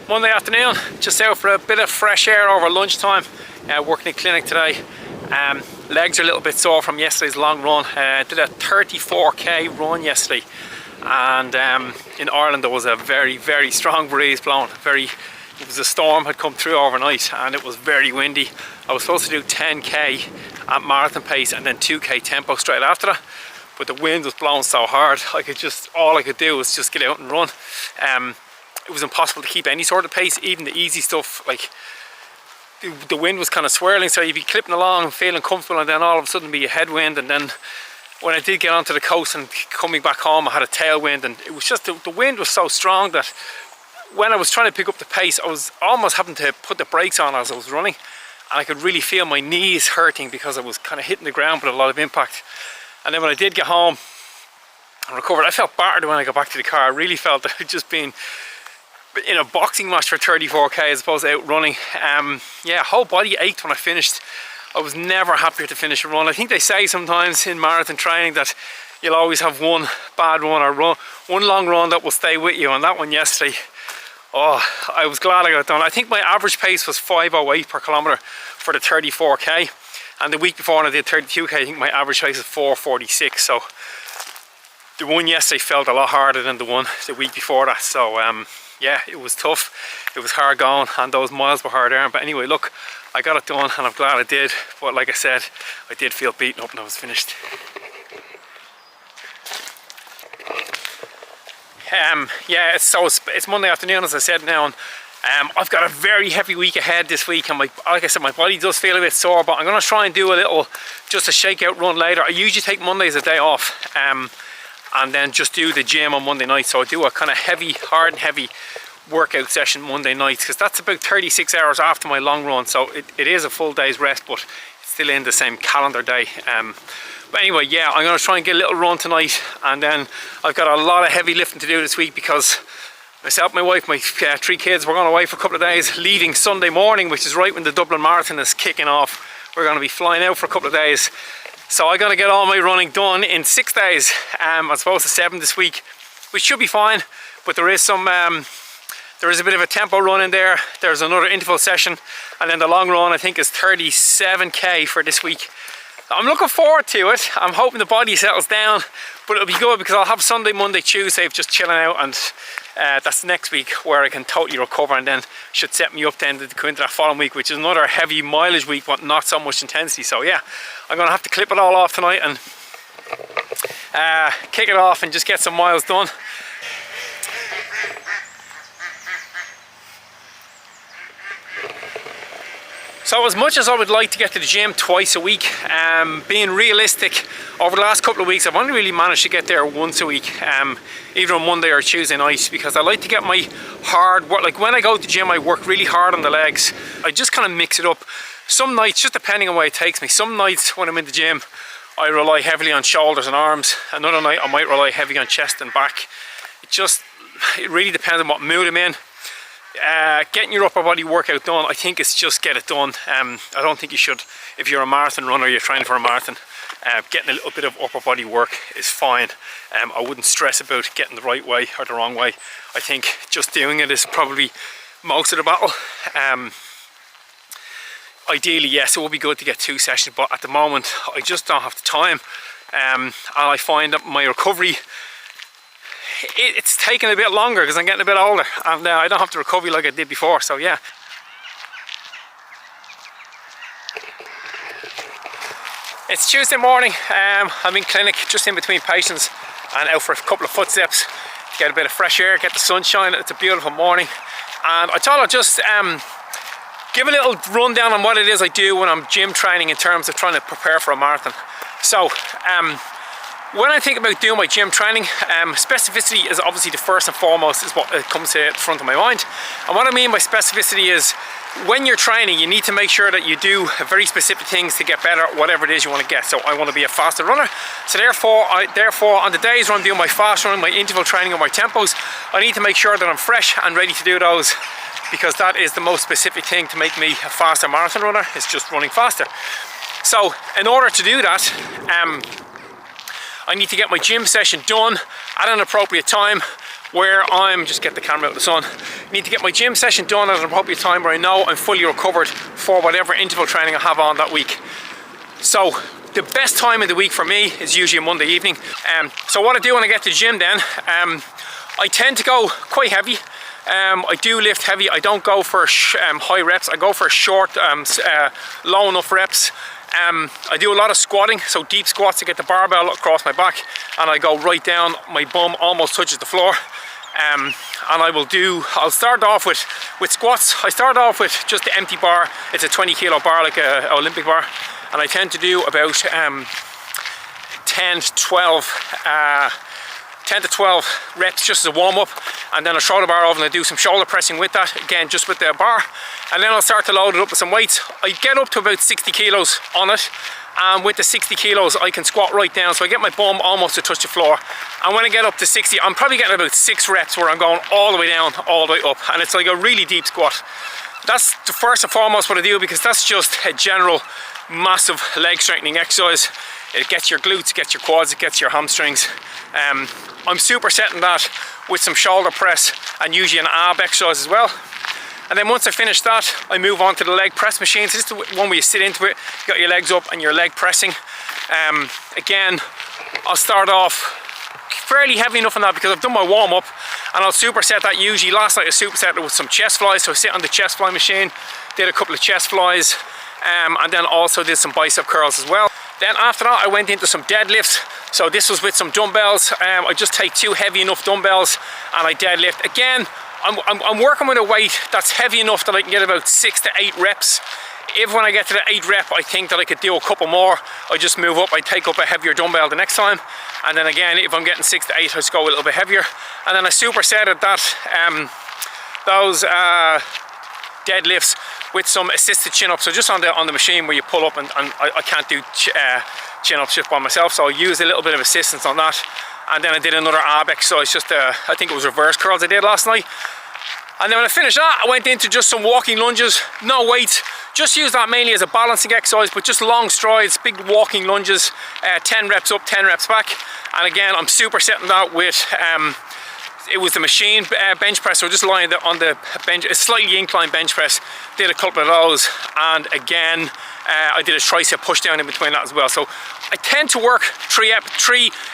Monday afternoon, just out for a bit of fresh air over lunchtime. Working in clinic today. Legs are a little bit sore from yesterday's long run. Did a 34k run yesterday, and in Ireland there was a very strong breeze blowing. It was a storm had come through overnight, and it was very windy. I was supposed to do 10k at marathon pace and then 2k tempo straight after that, but the wind was blowing so hard all I could do was just get out and run. It was impossible to keep any sort of pace, even the easy stuff. Like the wind was kind of swirling, so you'd be clipping along and feeling comfortable, and then all of a sudden be a headwind. And then when I did get onto the coast and coming back home, I had a tailwind, and it was just the wind was so strong that when I was trying to pick up the pace, I was almost having to put the brakes on as I was running, and I could really feel my knees hurting because I was kind of hitting the ground with a lot of impact. And then when I did get home and recovered, I felt battered when I got back to the car. I really felt that I'd just been in a boxing match for 34k as opposed to out running. Yeah, whole body ached when I finished. I was never happier to finish a run. I think they say sometimes in marathon training that you'll always have one bad run or one long run that will stay with you, and that one yesterday, oh, I was glad I got it done. I think my average pace was 5:08 per kilometre for the 34k, and the week before when I did 32k, I think my average pace was 4:46. so the one yesterday felt a lot harder than the one the week before that. So yeah, it was tough, it was hard going, and those miles were hard earned. But anyway, look, I got it done, and I'm glad I did. But like I said, I did feel beaten up when I was finished. Yeah, it's Monday afternoon, as I said now, and I've got a very heavy week ahead this week, and like I said, my body does feel a bit sore, but I'm going to try and do a little, just a shakeout run later. I usually take Mondays a day off, and then just do the gym on Monday night. So I do a kind of hard and heavy workout session Monday nights, because that's about 36 hours after my long run. So it is a full day's rest, but it's still in the same calendar day. But anyway, yeah, I'm going to try and get a little run tonight, and then I've got a lot of heavy lifting to do this week, because myself, my wife, my 3 kids, we're going away for a couple of days, leaving Sunday morning, which is right when the Dublin Marathon is kicking off. We're going to be flying out for a couple of days. So I'm going to get all my running done in 6 days, as opposed to 7 this week, which should be fine. But there is a bit of a tempo run in there. There's another interval session, and then the long run I think is 37k for this week. I'm looking forward to it. I'm hoping the body settles down, but it'll be good because I'll have Sunday, Monday, Tuesday of just chilling out, and that's next week where I can totally recover, and then should set me up then to go into that following week, which is another heavy mileage week, but not so much intensity. So yeah, I'm gonna have to clip it all off tonight and kick it off and just get some miles done. So as much as I would like to get to the gym twice a week, being realistic, over the last couple of weeks I've only really managed to get there once a week, either on Monday or Tuesday night, because I like to get my hard work. Like when I go to the gym, I work really hard on the legs. I just kind of mix it up. Some nights, just depending on where it takes me, some nights when I'm in the gym I rely heavily on shoulders and arms. Another night I might rely heavy on chest and back. It really depends on what mood I'm in. Getting your upper body workout done, I think it's just get it done. I don't think you should, if you're a marathon runner, you're training for a marathon, getting a little bit of upper body work is fine. I wouldn't stress about getting the right way or the wrong way. I think just doing it is probably most of the battle. Ideally, yes, it would be good to get 2 sessions, but at the moment I just don't have the time, and I find that my recovery, it's taking a bit longer because I'm getting a bit older, and I don't have to recover like I did before. So yeah, it's Tuesday morning. I'm in clinic, just in between patients, and out for a couple of footsteps to get a bit of fresh air, get the sunshine. It's a beautiful morning, and I thought I'd just give a little rundown on what it is I do when I'm gym training in terms of trying to prepare for a marathon. So when I think about doing my gym training, specificity is obviously the first and foremost, is what comes to the front of my mind. And what I mean by specificity is, when you're training, you need to make sure that you do very specific things to get better at whatever it is you want to get. So I want to be a faster runner, so therefore on the days when I'm doing my fast running, my interval training, or my tempos, I need to make sure that I'm fresh and ready to do those, because that is the most specific thing to make me a faster marathon runner, is just running faster. So in order to do that, I need to get my gym session done at an appropriate time where I'm, just get the camera out of the sun, need to get my gym session done at an appropriate time where I know I'm fully recovered for whatever interval training I have on that week. So the best time of the week for me is usually a Monday evening. So what I do when I get to the gym then, I tend to go quite heavy. I do lift heavy. I don't go for high reps. I go for short, low enough reps. I do a lot of squatting, so deep squats to get the barbell across my back, and I go right down, my bum almost touches the floor. And I'll start off with squats. I start off with just the empty bar. It's a 20 kilo bar, like an Olympic bar, and I tend to do about 10 to 12 reps just as a warm-up, and then I'll throw the bar over and I do some shoulder pressing with that, again just with the bar, and then I'll start to load it up with some weights. I get up to about 60 kilos on it, and with the 60 kilos I can squat right down, so I get my bum almost to touch the floor. And when I get up to 60, I'm probably getting about 6 reps where I'm going all the way down, all the way up, and it's like a really deep squat. That's the first and foremost what I do, because that's just a general massive leg strengthening exercise. It gets your glutes, it gets your quads, it gets your hamstrings. I'm supersetting that with some shoulder press and usually an ab exercise as well. And then once I finish that, I move on to the leg press machine. So this is the one where you sit into it, you got your legs up and your leg pressing. Again, I'll start off fairly heavy enough on that because I've done my warm up, and I'll superset that. Usually last night I superset it with some chest flies, so I sit on the chest fly machine, did a couple of chest flies, and then also did some bicep curls as well. Then after that I went into some deadlifts. So this was with some dumbbells. I just take 2 heavy enough dumbbells and I deadlift. Again, I'm working with a weight that's heavy enough that I can get about 6 to 8 reps. If when I get to the 8 rep I think that I could do a couple more, I just move up, I take up a heavier dumbbell the next time. And then again, if I'm getting 6 to 8, I just go a little bit heavier. And then I supersetted that, those deadlifts with some assisted chin-ups. So just on the machine where you pull up, and I can't do chin-ups just by myself, so I use a little bit of assistance on that. And then I did another ab exercise, just I think it was reverse curls I did last night. And then when I finished that, I went into just some walking lunges, no weights. Just use that mainly as a balancing exercise, but just long strides, big walking lunges, 10 reps up, 10 reps back. And again, I'm supersetting that with it was the machine bench press, so just lying on the bench, a slightly inclined bench press. Did a couple of those, and again I did a tricep push down in between that as well. So I tend to work 3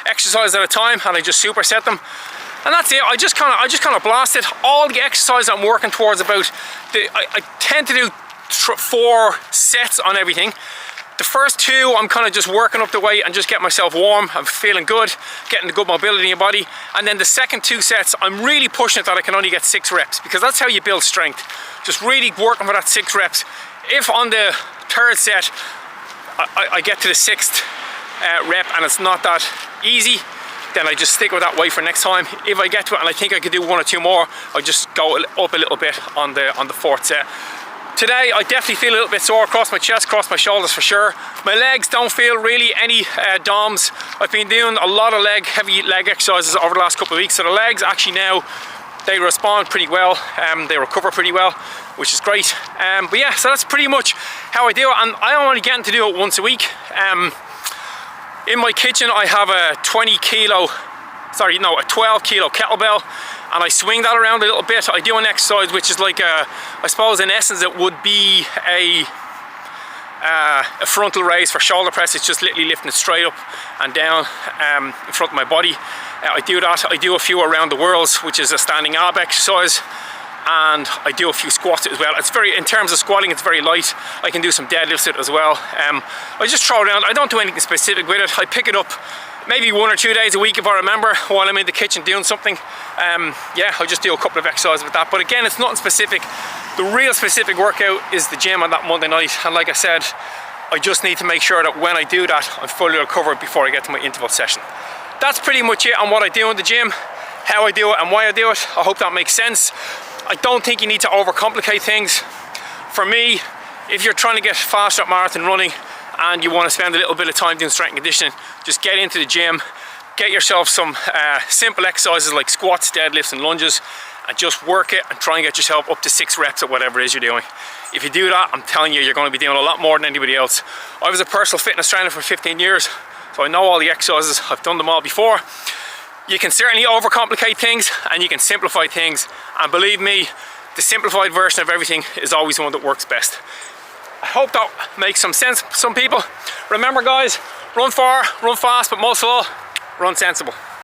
exercises at a time, and I just superset them, and that's it. I just kind of blast it. All the exercises I'm working towards about, I tend to do 4 sets on everything. The first 2, I'm kind of just working up the weight and just getting myself warm. I'm feeling good, getting the good mobility in your body. And then the second 2 sets, I'm really pushing it that I can only get 6 reps, because that's how you build strength. Just really working for that 6 reps. If on the 3rd set, I get to the 6th rep and it's not that easy, then I just stick with that weight for next time. If I get to it and I think I could do 1 or 2 more, I just go up a little bit on the 4th set. Today I definitely feel a little bit sore across my chest, across my shoulders for sure. My legs don't feel really any DOMs. I've been doing a lot of heavy leg exercises over the last couple of weeks, so the legs actually now, they respond pretty well, they recover pretty well, which is great. But yeah, so that's pretty much how I do it, and I'm only getting to do it once a week. In my kitchen I have a 12 kilo kettlebell, and I swing that around a little bit. I do an exercise which is like I suppose in essence it would be a frontal raise for shoulder press. It's just literally lifting it straight up and down in front of my body. I do that. I do a few around the worlds, which is a standing ab exercise, and I do a few squats as well. It's very, in terms of squatting, it's very light. I can do some deadlifts it as well. I just throw it around. I don't do anything specific with it. I pick it up maybe 1 or 2 days a week if I remember, while I'm in the kitchen doing something. Yeah, I'll just do a couple of exercises with that. But again, it's nothing specific. The real specific workout is the gym on that Monday night. And like I said, I just need to make sure that when I do that, I'm fully recovered before I get to my interval session. That's pretty much it on what I do in the gym, how I do it and why I do it. I hope that makes sense. I don't think you need to overcomplicate things. For me, if you're trying to get faster at marathon running and you want to spend a little bit of time doing strength and conditioning, just get into the gym, get yourself some simple exercises like squats, deadlifts and lunges, and just work it and try and get yourself up to 6 reps at whatever it is you're doing. If you do that, I'm telling you, you're going to be doing a lot more than anybody else. I was a personal fitness trainer for 15 years, So I know all the exercises, I've done them all before. You can certainly overcomplicate things and you can simplify things, and believe me, the simplified version of everything is always the one that works best. I hope that makes some sense for some people. Remember guys, run far, run fast, but most of all, run sensible.